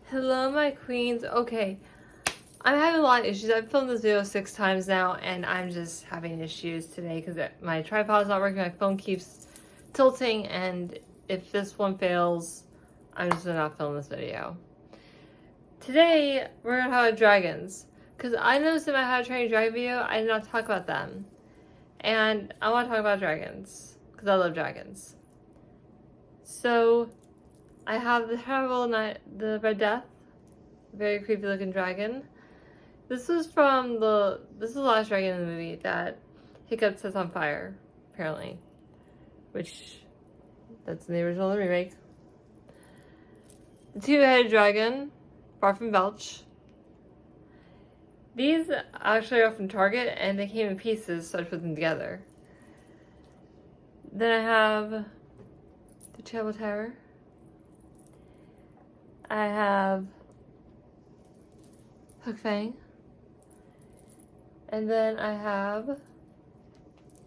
Hello, my queens. Okay, I'm having a lot of issues. I've filmed this video 6 times now, and I'm just having issues today because my tripod's not working. My phone keeps tilting, and if this one fails, I'm just gonna not film this video. Today, we're gonna talk about dragons because I noticed in my How to Train Your Dragon video, I did not talk about them, and I want to talk about dragons because I love dragons. So, I have the terrible night, the Red Death, very creepy looking dragon. This is the last dragon in the movie that Hiccup sets on fire, apparently. Which, that's in the original remake. The two-headed dragon, Barf and Belch. These actually are from Target and they came in pieces, so I put them together. Then I have the Terrible Terror. I have Hook Fang. And then I have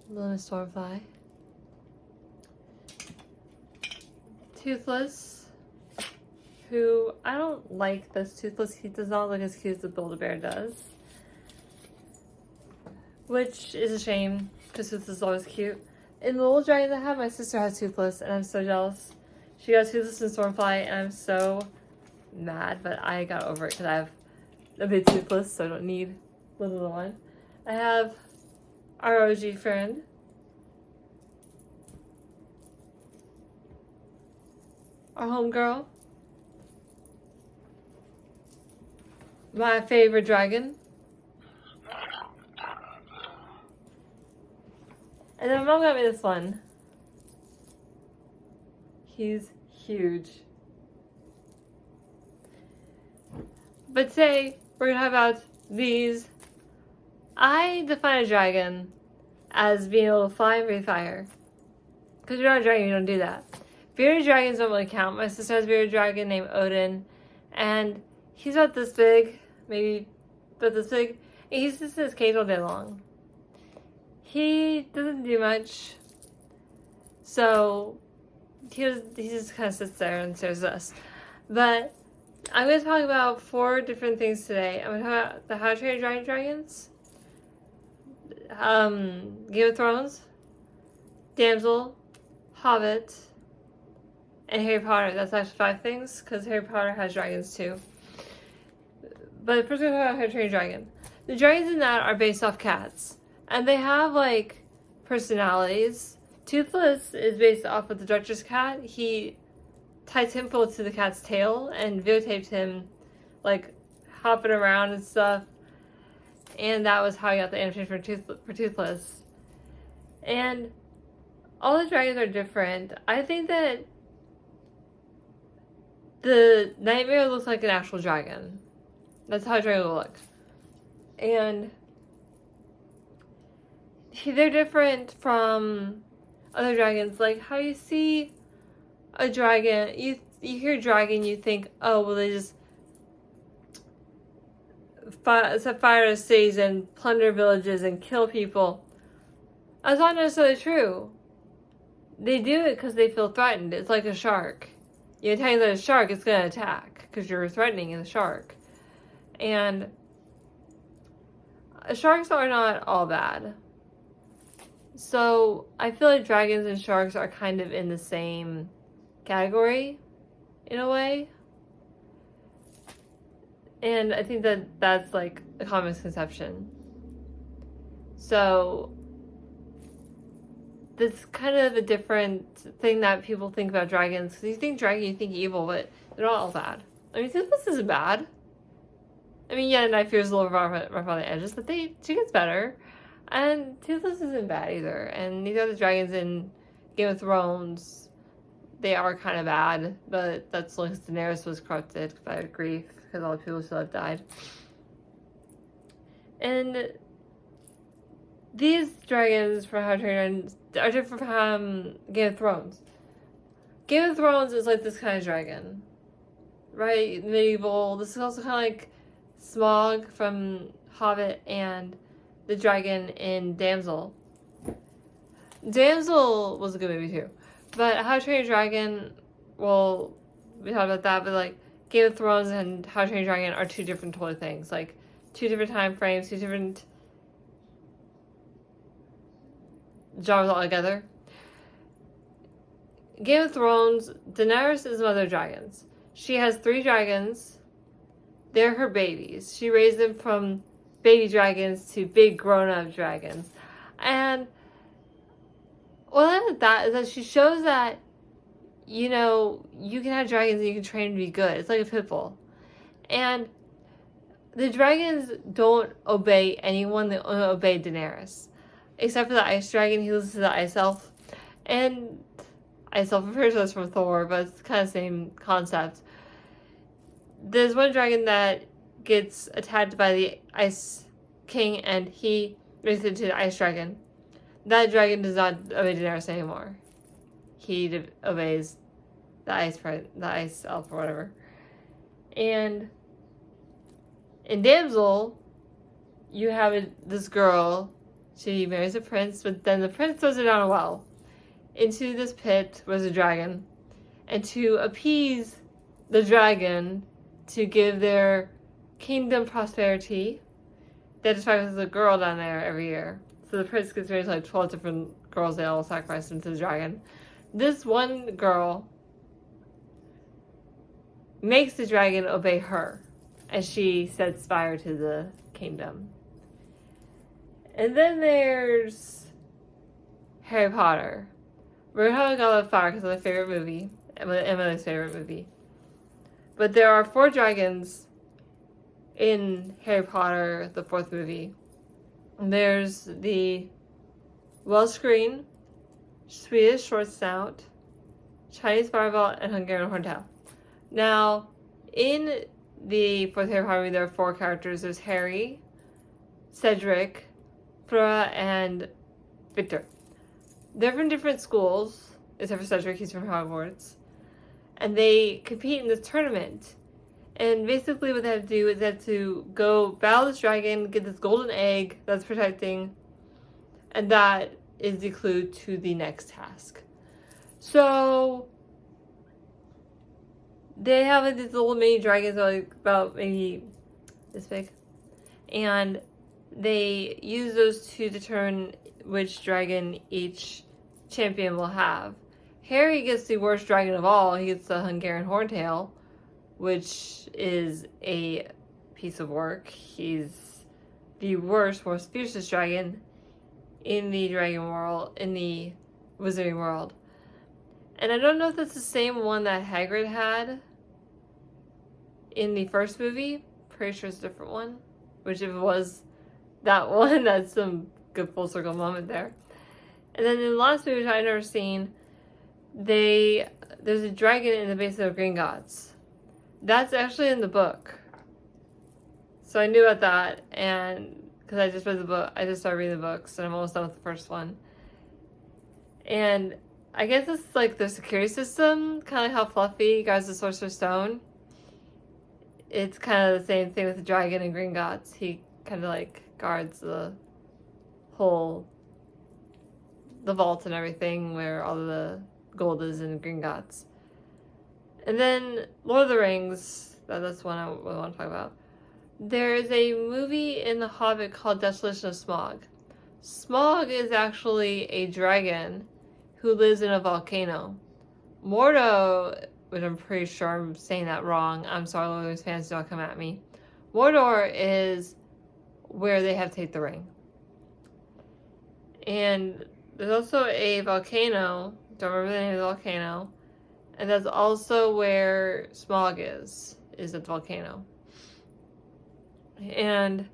Little Miss Stormfly. Toothless, who I don't like this Toothless. He does not look as cute as the Build-A-Bear does. Which is a shame, because Toothless is always cute. In the little dragons I have, my sister has Toothless, and I'm so jealous. She got Toothless and Stormfly, and I'm so mad, but I got over it because I have a big Toothless, so I don't need the little one. I have our OG friend, our homegirl, my favorite dragon, and then my mom got me this one. He's huge. But today, we're going to talk about these. I define a dragon as being able to fly and breathe fire. Because you're not a dragon, you don't do that. Bearded dragons don't really count. My sister has a bearded dragon named Odin. And he's about this big, maybe about this big. And he's just in his cage all day long. He doesn't do much. So, he just kind of sits there and stares at us. But I'm going to talk about 4 different things today. I'm going to talk about the How to Train Your Dragons, Game of Thrones, Damsel, Hobbit, and Harry Potter. That's actually 5 things, because Harry Potter has dragons too. But first we're going to talk about How to Train Your Dragon. The dragons in that are based off cats. And they have, like, personalities. Toothless is based off of the director's cat. He tied Temple to the cat's tail and videotaped him, like, hopping around and stuff. And that was how he got the animation for Toothless. And all the dragons are different. I think that the Nightmare looks like an actual dragon. That's how a dragon will look. And they're different from other dragons. Like, how you see a dragon, you hear dragon, you think, oh, well, they just set fire to cities and plunder villages and kill people. That's not necessarily true. They do it because they feel threatened. It's like a shark. You attack a shark, it's going to attack because you're threatening the shark. And sharks are not all bad. So I feel like dragons and sharks are kind of in the same category, in a way. And I think that that's like a common misconception. So that's kind of a different thing that people think about dragons. Because you think dragon, you think evil, but they're not all bad. I mean, Toothless isn't bad. I mean, yeah, Night Fear's a little rough on the edges, but she gets better. And Toothless isn't bad either. And these are the dragons in Game of Thrones. They are kind of bad, but that's only because Daenerys was corrupted by grief, because all the people still have died. And these dragons from How to Train are different from Game of Thrones. Game of Thrones is like this kind of dragon, right? Medieval. This is also kind of like Smaug from Hobbit and the dragon in Damsel. Damsel was a good movie too. But How to Train Your Dragon, well, we talked about that, but like, Game of Thrones and How to Train Your Dragon are two different totally things. Like, two different time frames, two different genres altogether. Game of Thrones, Daenerys is mother of dragons. She has 3 dragons. They're her babies. She raised them from baby dragons to big grown-up dragons. And what I like that is that she shows that, you know, you can have dragons and you can train to be good. It's like a pit bull. And the dragons don't obey anyone. They only obey Daenerys. Except for the ice dragon. He listens to the ice elf. And ice elf, I'm pretty sure that's from Thor, but it's kind of the same concept. There's one dragon that gets attacked by the Ice King, and he makes it into the Ice Dragon. That dragon does not obey Daenerys anymore. He obeys the ice elf or whatever. And in Damsel, you have this girl. She marries a prince, but then the prince throws her down a well. Into this pit was a dragon. And to appease the dragon, to give their kingdom prosperity, they just sacrifice a girl down there every year. So the prince gets married to like 12 different girls. They all sacrifice into the dragon. This one girl makes the dragon obey her as she sets fire to the kingdom. And then there's Harry Potter. We're talking about fire because it's my favorite movie. Emily's favorite movie. But there are 4 dragons in Harry Potter, the 4th movie. There's the Welsh Green, Swedish Short Snout, Chinese Fireball, and Hungarian Horntail. Now, in the 4th Harry Potter movie, there are 4 characters. There's Harry, Cedric, Flora, and Victor. They're from different schools, except for Cedric, he's from Hogwarts. And they compete in this tournament. And basically what they have to do is they have to go battle this dragon, get this golden egg that's protecting, and that is the clue to the next task. So they have like these little mini dragons like about maybe this big. And they use those to determine which dragon each champion will have. Harry gets the worst dragon of all. He gets the Hungarian Horntail, which is a piece of work. He's the worst, most fiercest dragon in the dragon world, in the wizarding world. And I don't know if that's the same one that Hagrid had in the first movie. Pretty sure it's a different one. Which if it was that one, that's some good full circle moment there. And then in the last movie, which I've never seen, there's a dragon in the base of Gringotts. That's actually in the book. So I knew about that, and because I just read the book, I just started reading the books, and I'm almost done with the first one. And I guess it's like the security system, kind of like how Fluffy guards the Sorcerer's Stone. It's kind of the same thing with the dragon in Gringotts. He kind of like guards the whole, the vault and everything where all the gold is in Gringotts. And then Lord of the Rings, that's one I really want to talk about. There's a movie in The Hobbit called Desolation of Smaug. Smaug is actually a dragon who lives in a volcano. Mordor, which I'm pretty sure I'm saying that wrong. I'm sorry, Lord of the Rings fans, don't come at me. Mordor is where they have to take the ring. And there's also a volcano, don't remember the name of the volcano, and that's also where Smaug is at the volcano. And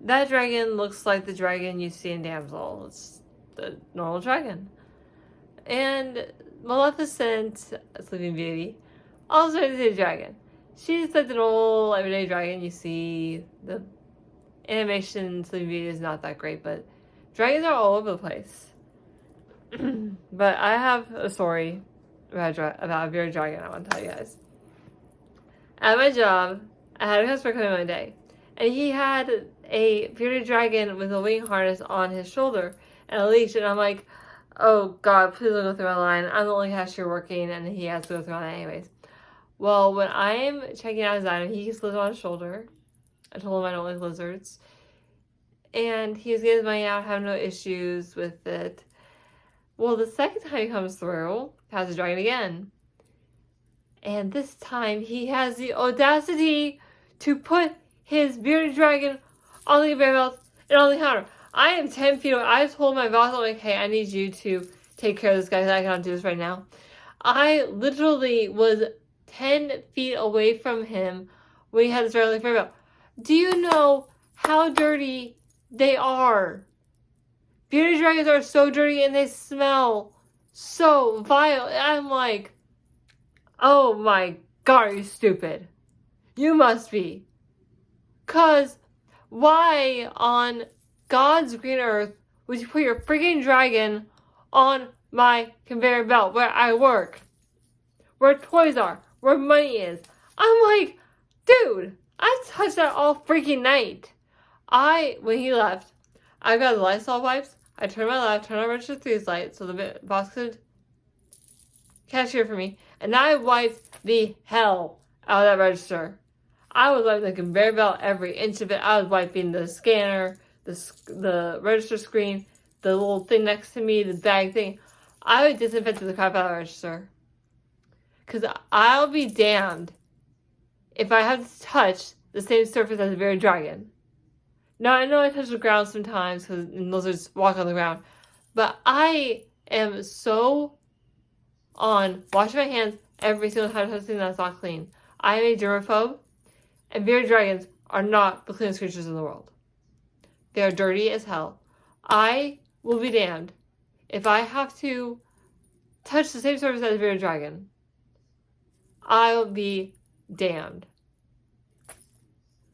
that dragon looks like the dragon you see in Damsel. It's the normal dragon. And Maleficent, Sleeping Beauty, also is a dragon. She's like the normal everyday dragon you see. The animation in Sleeping Beauty is not that great, but dragons are all over the place. But I have a story about a bearded dragon I want to tell you guys. At my job, I had a customer come in one day, and he had a bearded dragon with a wing harness on his shoulder and a leash, and I'm like, oh God, please don't go through my line. I'm the only cashier working, and he has to go through my line anyways. Well, when I'm checking out his item, he keeps lizard on his shoulder. I told him I don't like lizards. And he's getting his money out, having no issues with it. Well, the second time he comes through, has a dragon again. And this time he has the audacity to put his bearded dragon on the conveyor belt and on the counter. I am 10 feet away. I told my boss, I'm like, hey, I need you to take care of this guy because I cannot do this right now. I literally was 10 feet away from him when he had this dragon on the conveyor belt. Do you know how dirty they are? Bearded dragons are so dirty and they smell so vile. I'm like, oh my god, are you stupid? You must be. 'Cause why on God's green earth would you put your freaking dragon on my conveyor belt where I work? Where toys are, where money is. I'm like, dude, I touched that all freaking night. When he left, I got the Lysol wipes. I turned my left, turned on register 3's light so the boss could cashier for me. And I wiped the hell out of that register. I was wiping the conveyor belt, every inch of it. I was wiping the scanner, the register screen, the little thing next to me, the bag thing. I would disinfect the crap out of the register. Because I'll be damned if I have to touch the same surface as a bearded dragon. Now, I know I touch the ground sometimes because lizards walk on the ground. But I am so on washing my hands every single time I touch something that's not clean. I am a germaphobe. And bearded dragons are not the cleanest creatures in the world. They are dirty as hell. I will be damned if I have to touch the same surface as a bearded dragon. I'll be damned.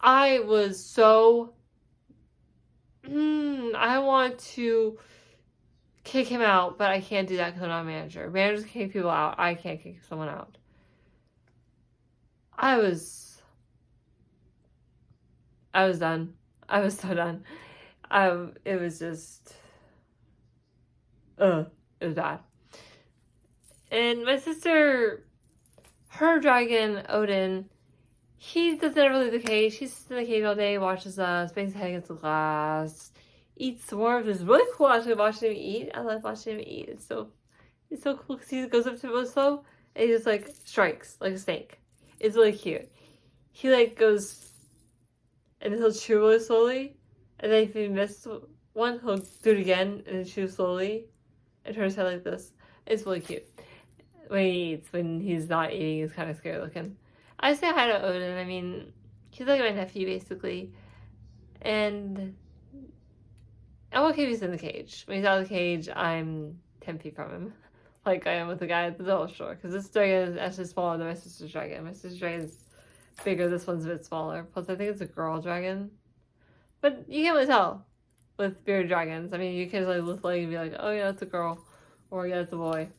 I was so... I want to kick him out, but I can't do that because I'm not a manager. Managers can kick people out. I can't kick someone out. I was done. I was so done. It was just... it was bad. And my sister, her dragon, Odin, he doesn't ever leave the cage. He sits in the cage all day, watches us, bangs his head against the glass, eats worms. It's really cool actually watching him eat. I love watching him eat. It's so cool because he goes up to it slow and he just like strikes like a snake. It's really cute. He like goes and then he'll chew really slowly, and then if he misses one, he'll do it again and then chew slowly and turn his head like this. It's really cute. When he eats, when he's not eating, he's kind of scary looking. I say hi to Odin. I mean, he's like my nephew basically, and I'm okay if he's in the cage. When he's out of the cage, I'm 10 feet from him, like I am with the guy at the dollar store. Because this dragon is actually smaller than my sister's dragon. My sister's dragon is bigger. This one's a bit smaller. Plus, I think it's a girl dragon. But you can't really tell with bearded dragons. I mean, you can like look like and be like, oh yeah, that's a girl, or yeah, it's a boy.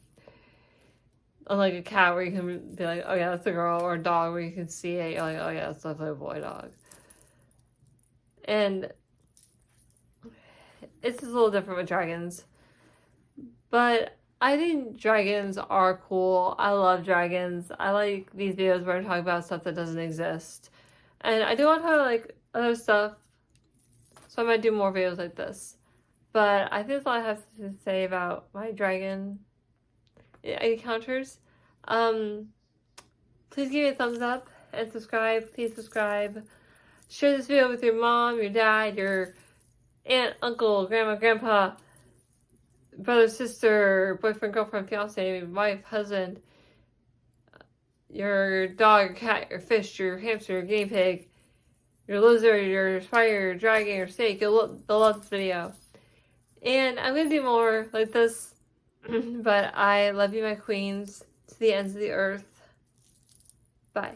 Unlike a cat where you can be like, oh yeah, that's a girl, or a dog where you can see it, you're like, oh yeah, that's definitely a boy dog. And it's just a little different with dragons. But I think dragons are cool. I love dragons. I like these videos where I talk about stuff that doesn't exist. And I do want to talk like other stuff. So I might do more videos like this. But I think that's all I have to say about my dragon encounters. Please give me a thumbs up and subscribe. Please subscribe. Share this video with your mom, your dad, your aunt, uncle, grandma, grandpa, brother, sister, boyfriend, girlfriend, fiance, wife, husband, your dog, your cat, your fish, your hamster, your guinea pig, your lizard, your spider, your dragon, your snake. They'll love this video. And I'm going to do more like this. But I love you, my queens, to the ends of the earth. Bye.